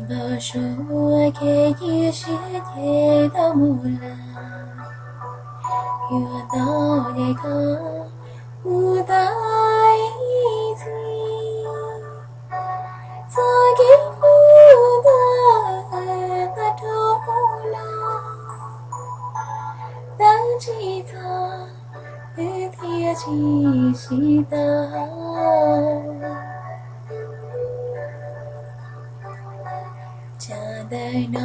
把手给一些天的木兰，遇到一个无代子，再给不得那头了，当记得天气西的。家在那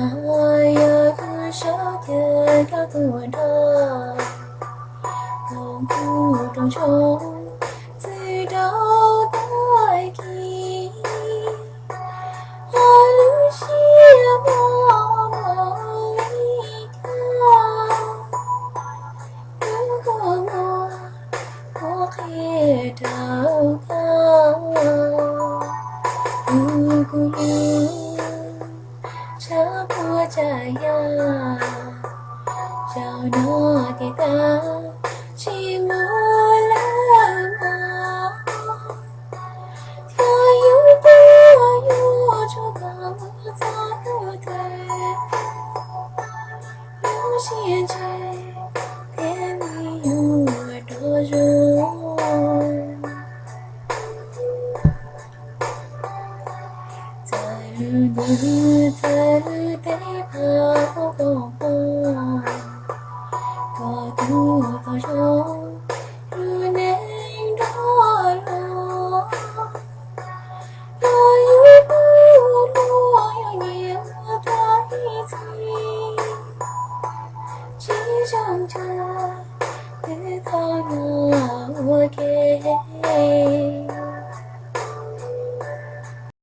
有个小店叫做他，痛苦中穷，自找待给，花路西莫莫离开，如果我黑头高，如果cha bua chaya chào nó thì ta chỉ muốn làm mà theo yêu cho cả mưa gió thu thề yêu xin chê thêm yêu đôi rồi như thế tế bao gồm có tu có trong như nên đó lo lo yêu nhiều cái gì chỉ trong chờ thế thôi là ok